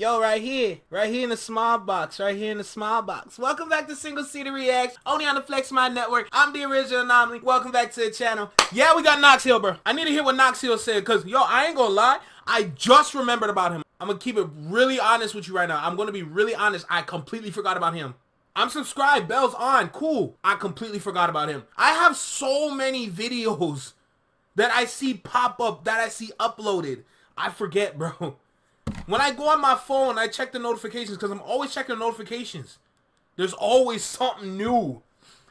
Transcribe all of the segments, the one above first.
Yo, right here in the small box, Welcome back to Single City Reacts, only on the Flex Mind Network. I'm the original anomaly. Welcome back to the channel. Yeah, we got Knoxhill, bro. I need to hear what Knoxhill said, cause yo, I ain't gonna lie, I just remembered about him. I'm gonna keep it really honest with you right now. I'm gonna be really honest. I completely forgot about him. I'm subscribed, bells on, cool. I completely forgot about him. I have so many videos that I see pop up, that I see uploaded. I forget, bro. When I go on my phone, I check the notifications because I'm always checking the notifications. There's always something new.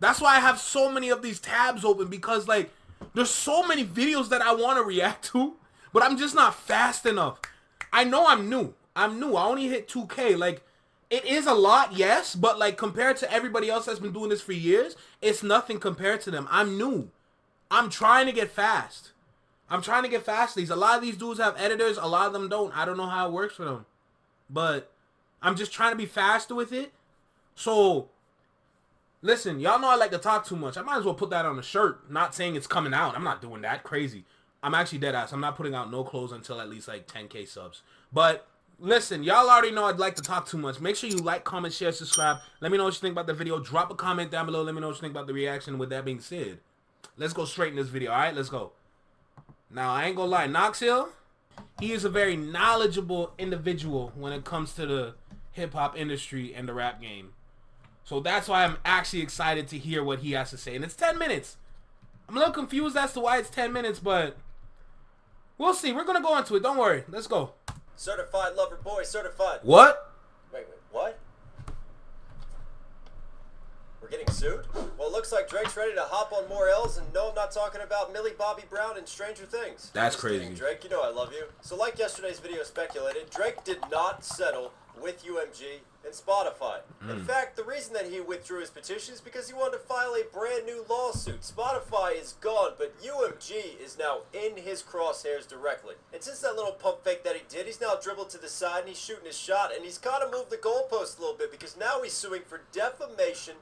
That's why I have so many of these tabs open, because like there's so many videos that I want to react to, but I'm just not fast enough. I know I'm new. I only hit 2K. Like, it is a lot, yes, but like compared to everybody else that's been doing this for years, it's nothing compared to them. I'm new. I'm trying to get fast. A lot of these dudes have editors. A lot of them don't. I don't know how it works for them. But I'm just trying to be faster with it. So, listen, y'all know I like to talk too much. I might as well put that on a shirt. Not saying it's coming out. I'm not doing that. Crazy. I'm actually dead ass. I'm not putting out no clothes until at least like 10K subs. But listen, y'all already know I'd like to talk too much. Make sure you like, comment, share, subscribe. Let me know what you think about the video. Drop a comment down below. Let me know what you think about the reaction. With that being said, let's go straight in this video. Alright, let's go. Now, I ain't gonna lie, Knoxhill, he is a very knowledgeable individual when it comes to the hip-hop industry and the rap game. So that's why I'm actually excited to hear what he has to say. And it's 10 minutes. I'm a little confused as to why it's 10 minutes, but we'll see. We're gonna go into it. Don't worry. Let's go. Certified lover boy, certified. What? Wait, what? We're getting sued? Well, it looks like Drake's ready to hop on more L's, and no, I'm not talking about Millie Bobby Brown and Stranger Things. That's Just crazy. kidding, Drake, you know I love you. So like yesterday's video speculated, Drake did not settle with UMG and Spotify. In fact, the reason that he withdrew his petition is because he wanted to file a brand new lawsuit. Spotify is gone, but UMG is now in his crosshairs directly. And since that little pump fake that he did, he's now dribbled to the side and he's shooting his shot, and he's kind of moved the goalpost a little bit because now he's suing for defamation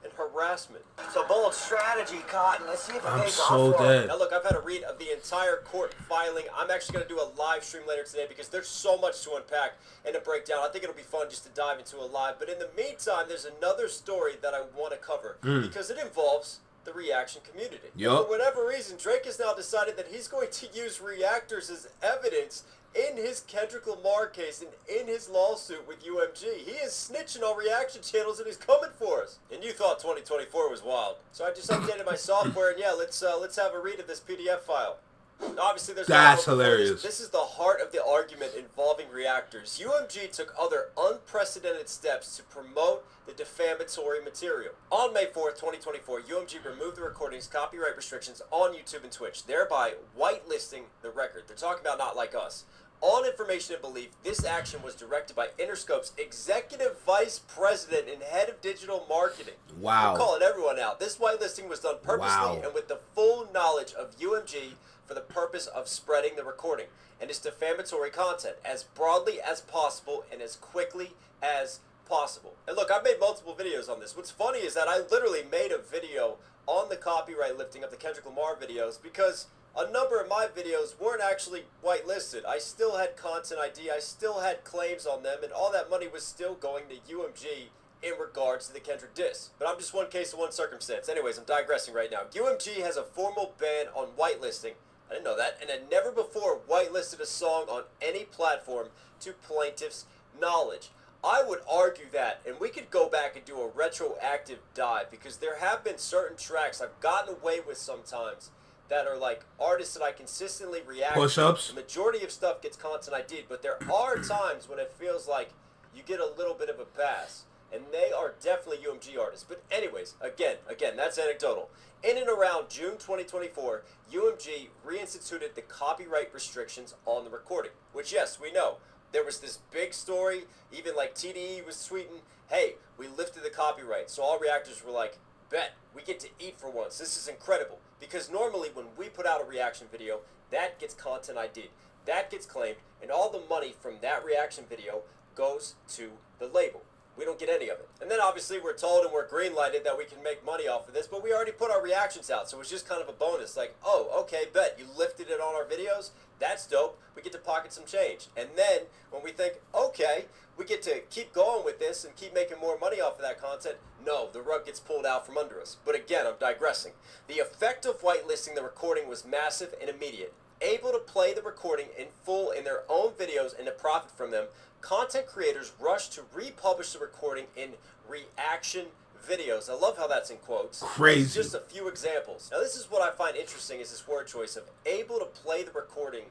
and harassment. So bold strategy, Cotton. Let's see if it I'm pays so off for dead. him. Now look, I've had a read of the entire court filing. I'm actually going to do a live stream later today because there's so much to unpack and to break down. I think it'll be fun just to dive into a live. But in the meantime, there's another story that I want to cover because it involves the reaction community. Yup. For whatever reason, Drake has now decided that he's going to use reactors as evidence in his Kendrick Lamar case and in his lawsuit with UMG. He is snitching on reaction channels and he's coming for us. And you thought 2024 was wild. So I just updated my software, and yeah, let's have a read of this PDF file. Now, obviously, there's That's hilarious. This is the heart of the argument involving reactors. UMG took other unprecedented steps to promote the defamatory material. On May 4th, 2024, UMG removed the recording's copyright restrictions on YouTube and Twitch, thereby whitelisting the record. They're talking about Not Like Us. On information and belief, this action was directed by Interscope's Executive Vice President and Head of Digital Marketing. Wow. I'm calling everyone out. This whitelisting was done purposely and with the full knowledge of UMG for the purpose of spreading the recording and its defamatory content as broadly as possible and as quickly as possible. And look, I've made multiple videos on this. What's funny is that I literally made a video on the copyright lifting of the Kendrick Lamar videos because a number of my videos weren't actually whitelisted. I still had content ID, I still had claims on them, and all that money was still going to UMG in regards to the Kendrick diss. But I'm just one case of one circumstance. Anyways, I'm digressing right now. UMG has a formal ban on whitelisting. I didn't know that, and had never before whitelisted a song on any platform to plaintiff's knowledge. I would argue that, and we could go back and do a retroactive dive, because there have been certain tracks I've gotten away with sometimes that are like artists that I consistently react Push-ups. to. The majority of stuff gets content ID'd, but there are times when it feels like you get a little bit of a pass, and they are definitely UMG artists. But anyways, again, that's anecdotal. In and around June 2024, UMG reinstituted the copyright restrictions on the recording, which, yes, we know. There was this big story, even like TDE was tweeting, hey, we lifted the copyright. So all reactors were like, bet, we get to eat for once. This is incredible. Because normally when we put out a reaction video, that gets content ID'd, that gets claimed, and all the money from that reaction video goes to the label. We don't get any of it. And then obviously we're told and we're green-lighted that we can make money off of this, but we already put our reactions out, so it's just kind of a bonus. Like, oh, okay, bet, you lifted it on our videos? That's dope. We get to pocket some change. And then when we think, okay, we get to keep going with this and keep making more money off of that content, no, the rug gets pulled out from under us. But again, I'm digressing. The effect of whitelisting the recording was massive and immediate. Able to play the recording in full in their own videos and to profit from them, content creators rushed to republish the recording in reaction videos. I love how that's in quotes. Crazy. Just a few examples. Now this is what I find interesting is this word choice of able to play the recording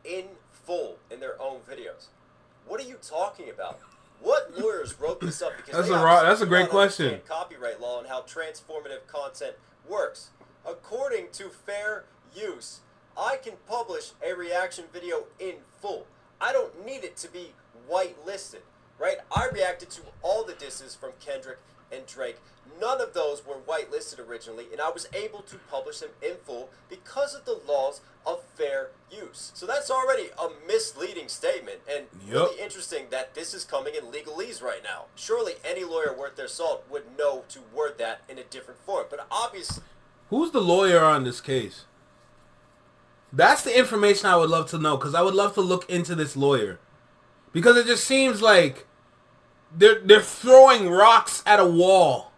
in full in their own videos. What are you talking about? What lawyers wrote this up? Because that's a great question. Copyright law and how transformative content works. According to fair use, I can publish a reaction video in full. I don't need it to be whitelisted, right? I reacted to all the disses from Kendrick and Drake. None of those were whitelisted originally, and I was able to publish them in full because of the laws of fair use. So that's already a misleading statement, and really interesting that this is coming in legalese right now. Surely any lawyer worth their salt would know to word that in a different form, but obviously... Who's the lawyer on this case? That's the information I would love to know, because I would love to look into this lawyer. Because it just seems like they're throwing rocks at a wall,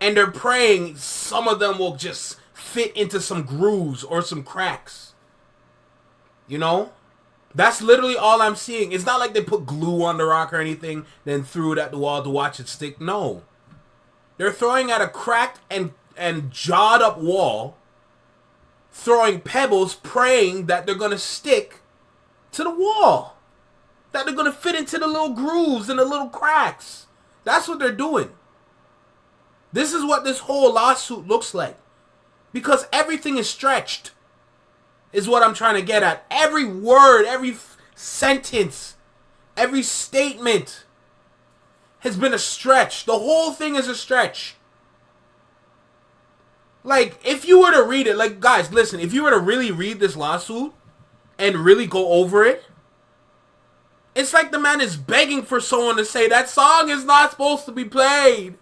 and they're praying some of them will just fit into some grooves or some cracks. You know? That's literally all I'm seeing. It's not like they put glue on the rock or anything, then threw it at the wall to watch it stick. No. They're throwing at a cracked and jawed up wall, throwing pebbles, praying that they're going to stick to the wall. That they're going to fit into the little grooves and the little cracks. That's what they're doing. This is what this whole lawsuit looks like. Because everything is stretched. Is what I'm trying to get at. Every word, every sentence, every statement has been a stretch. The whole thing is a stretch. Like, if you were to read it, like, guys, listen, if you were to really read this lawsuit and really go over it, it's like the man is begging for someone to say that song is not supposed to be played.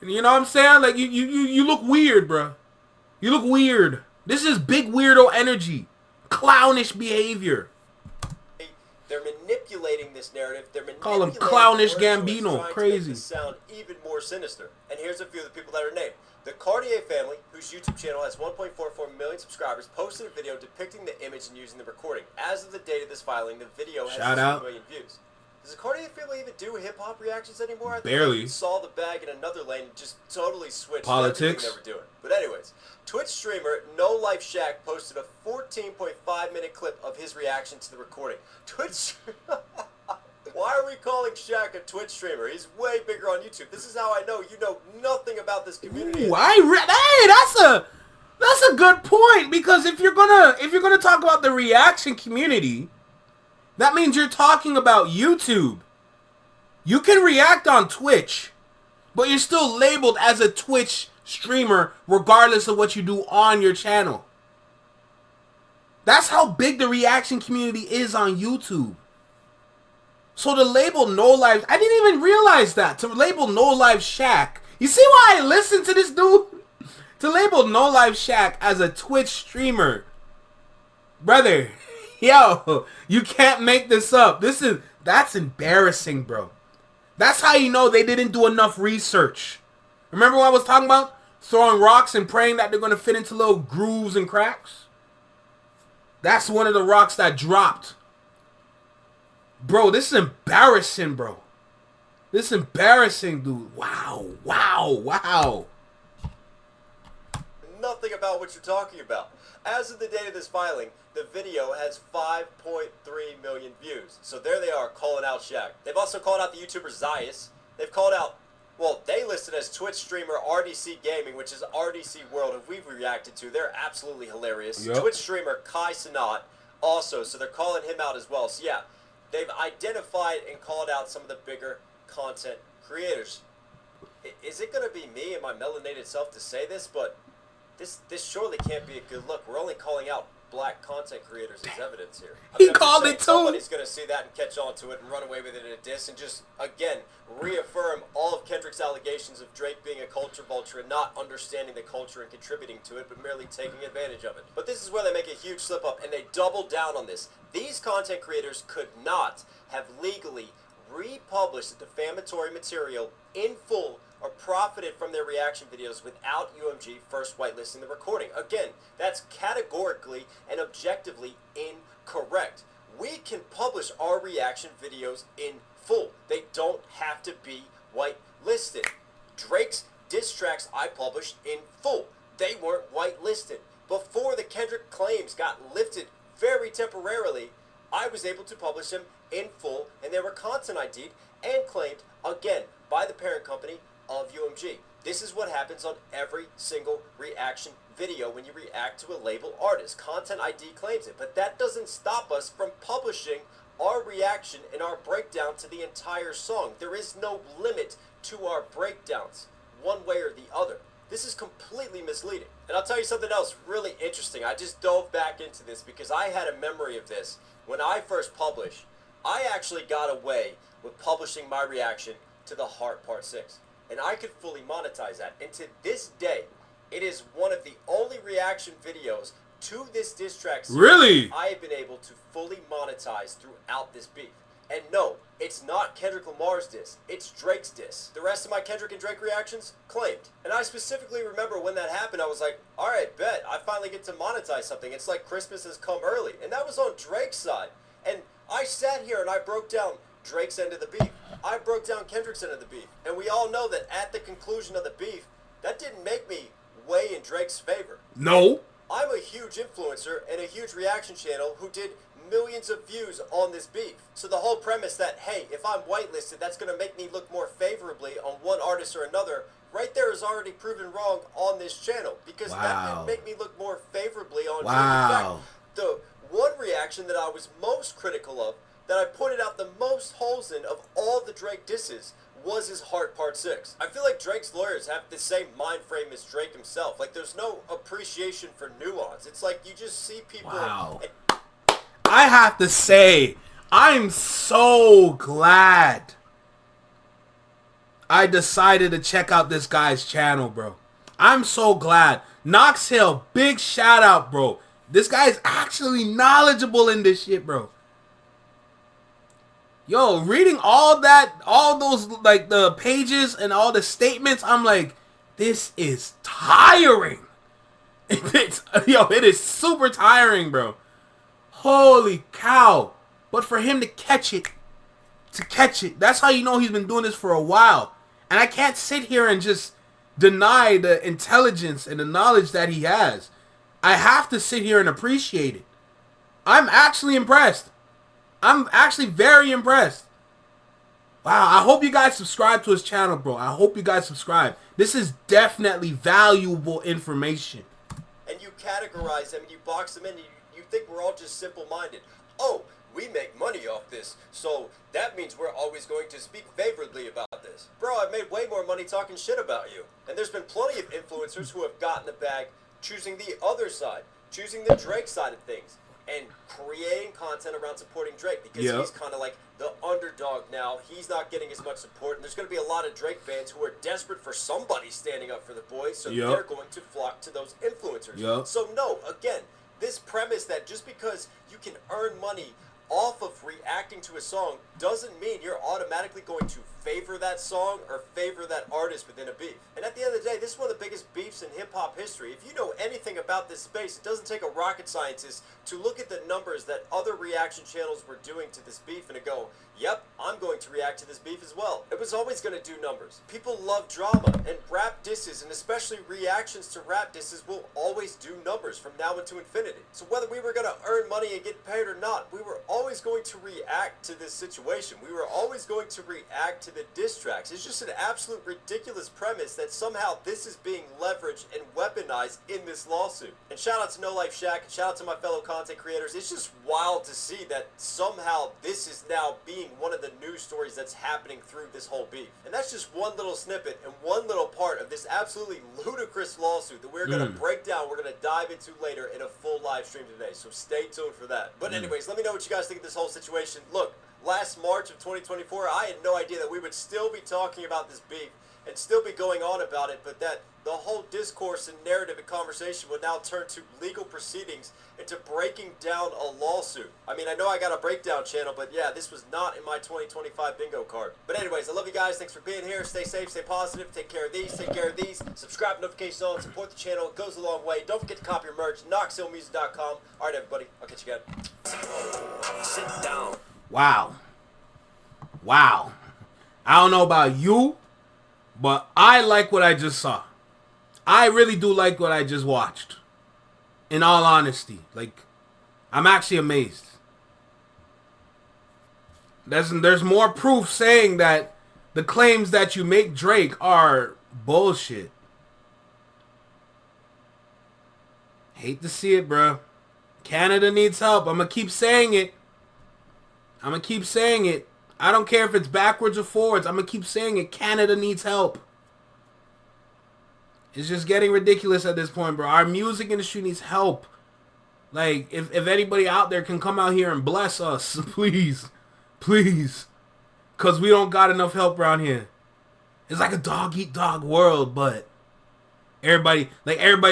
You know what I'm saying? Like, you look weird, bro. You look weird. This is big weirdo energy. Clownish behavior. They're manipulating this narrative. They're manipulating Call him Clownish Gambino. trying Crazy. to make this sound even more sinister. And here's a few of the people that are named. The Cartier family, whose YouTube channel has 1.44 million subscribers, posted a video depicting the image and using the recording. As of the date of this filing, the video has 6 million views. Does the Cartier family even do hip-hop reactions anymore? I think Barely. they saw the bag in another lane and just totally switched Politics. everything they were doing. But anyways, Twitch streamer No Life Shaq posted a 14.5-minute clip of his reaction to the recording. Why are we calling Shaq a Twitch streamer? He's way bigger on YouTube. This is how I know you know nothing about this community. Ooh, hey, that's a good point, because if you're gonna talk about the reaction community, that means you're talking about YouTube. You can react on Twitch, but you're still labeled as a Twitch streamer regardless of what you do on your channel. That's how big the reaction community is on YouTube. So to label No Life, I didn't even realize that. To label No Life Shaq, you see why I listen to this dude? To label No Life Shaq as a Twitch streamer, brother, yo, you can't make this up. That's embarrassing, bro. That's how you know they didn't do enough research. Remember what I was talking about? Throwing rocks and praying that they're going to fit into little grooves and cracks? That's one of the rocks that dropped. Bro, this is embarrassing, bro. This is embarrassing, dude. Wow. Nothing about what you're talking about. As of the date of this filing, the video has 5.3 million views. So there they are, calling out Shaq. They've also called out the YouTuber Zayas. They've called out, well, they listed as Twitch streamer RDC Gaming, which is RDC World, who we've reacted to. They're absolutely hilarious. Yep. Twitch streamer Kai Sanat also, so they're calling him out as well. So yeah, they've identified and called out some of the bigger content creators. Is it going to be me and my melanated self to say this, but this surely can't be a good look. We're only calling out black content creators as evidence here. He I'm just called saying, it too. Somebody's going to see that and catch on to it and run away with it in a diss and just, again, reaffirm all of Kendrick's allegations of Drake being a culture vulture and not understanding the culture and contributing to it, but merely taking advantage of it. But this is where they make a huge slip up, and they double down on this. These content creators could not have legally republished the defamatory material in full or profited from their reaction videos without UMG first whitelisting the recording. Again, that's categorically and objectively incorrect. We can publish our reaction videos in full. They don't have to be whitelisted. Drake's diss tracks I published in full. They weren't whitelisted. Before the Kendrick claims got lifted very temporarily, I was able to publish them in full, and they were content ID'd and claimed, again, by the parent company of UMG. This is what happens on every single reaction video when you react to a label artist. Content ID claims it, but that doesn't stop us from publishing our reaction and our breakdown to the entire song. There is no limit to our breakdowns, one way or the other. This is completely misleading. And I'll tell you something else really interesting. I just dove back into this because I had a memory of this. When I first published, I actually got away with publishing my reaction to the Heart Part 6. And I could fully monetize that. And to this day, it is one of the only reaction videos to this diss track series Really? I have been able to fully monetize throughout this beef. And no, it's not Kendrick Lamar's diss, it's Drake's diss. The rest of my Kendrick and Drake reactions, claimed. And I specifically remember when that happened, I was like, alright, bet, I finally get to monetize something. It's like Christmas has come early. And that was on Drake's side. And I sat here and I broke down Drake's end of the beef. I broke down Kendrick's end of the beef. And we all know that at the conclusion of the beef, that didn't make me weigh in Drake's favor. No. I'm a huge influencer and a huge reaction channel who did millions of views on this beef. So the whole premise that, hey, if I'm whitelisted, that's going to make me look more favorably on one artist or another, right there is already proven wrong on this channel. Because that didn't make me look more favorably on Drake. In fact, the one reaction that I was most critical of, that I pointed out the most holes in of all the Drake disses, was his Heart Part 6. I feel like Drake's lawyers have the same mind frame as Drake himself. Like, there's no appreciation for nuance. It's like you just see people... Wow. I have to say, I'm so glad I decided to check out this guy's channel, bro. I'm so glad. Knoxhill, big shout out, bro. This guy is actually knowledgeable in this shit, bro. Yo, reading all those, like, the pages and all the statements, I'm like, this is tiring. It is super tiring, bro. Holy cow. But for him to catch it, that's how you know he's been doing this for a while. And I can't sit here and just deny the intelligence and the knowledge that he has. I have to sit here and appreciate it. I'm actually impressed. I'm actually very impressed. Wow, I hope you guys subscribe to his channel, bro. I hope you guys subscribe. This is definitely valuable information. And you categorize them and you box them in and you think we're all just simple-minded. Oh, we make money off this, so that means we're always going to speak favorably about this. Bro, I've made way more money talking shit about you. And there's been plenty of influencers who have gotten the bag choosing the other side, choosing the Drake side of things, and creating content around supporting Drake because he's kind of like the underdog now. He's not getting as much support, and there's going to be a lot of Drake fans who are desperate for somebody standing up for the boys, so they're going to flock to those influencers. So no, again, this premise that just because you can earn money off of reacting to a song doesn't mean you're automatically going to favor that song or favor that artist within a beef. And at the end of the day, this is one of the biggest beefs in hip-hop history. If you know anything about this space, it doesn't take a rocket scientist to look at the numbers that other reaction channels were doing to this beef and to go, yep, I'm going to react to this beef as well. It was always going to do numbers. People love drama, and rap disses, and especially reactions to rap disses, will always do numbers from now into infinity. So whether we were going to earn money and get paid or not, we were always going to react to this situation. We were always going to react to the diss tracks. It's just an absolute ridiculous premise that somehow this is being leveraged and weaponized in this lawsuit. And shout out to No Life Shaq, and shout out to my fellow content creators. It's just wild to see that somehow this is now being one of the news stories that's happening through this whole beef. And that's just one little snippet and one little part of this absolutely ludicrous lawsuit that we're going to break down, we're going to dive into later in a full live stream today. So stay tuned for that. But anyways, let me know what you guys think of this whole situation. Look, last March of 2024, I had no idea that we would still be talking about this beef and still be going on about it, but that the whole discourse and narrative and conversation would now turn to legal proceedings and to breaking down a lawsuit. I mean, I know I got a breakdown channel, but yeah, this was not in my 2025 bingo card. But anyways, I love you guys. Thanks for being here. Stay safe, stay positive, take care of these, take care of these. Subscribe, notifications on, support the channel. It goes a long way. Don't forget to copy your merch, knoxhillmusic.com. All right, everybody. I'll catch you again. Sit down. Wow. Wow. I don't know about you, but I like what I just saw. I really do like what I just watched. In all honesty. Like, I'm actually amazed. There's more proof saying that the claims that you make Drake are bullshit. Hate to see it, bro. Canada needs help. I'm going to keep saying it. I'm going to keep saying it. I don't care if it's backwards or forwards. I'm going to keep saying it. Canada needs help. It's just getting ridiculous at this point, bro. Our music industry needs help. Like, if anybody out there can come out here and bless us, please. Please. Because we don't got enough help around here. It's like a dog-eat-dog world, but everybody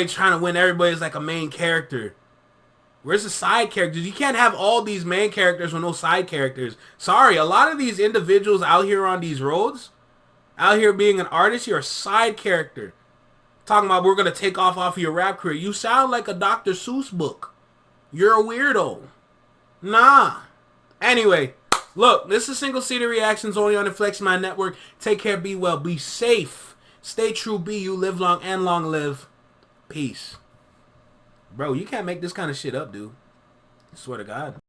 trying to win. Everybody's like a main character. Where's the side characters? You can't have all these main characters with no side characters. Sorry, a lot of these individuals out here on these roads, out here being an artist, you're a side character. Talking about we're going to take off of your rap career. You sound like a Dr. Seuss book. You're a weirdo. Nah. Anyway, look, this is Single City Reactions only on the Flex My Network. Take care, be well, be safe. Stay true, be you, live long and long live. Peace. Bro, you can't make this kind of shit up, dude. I swear to God.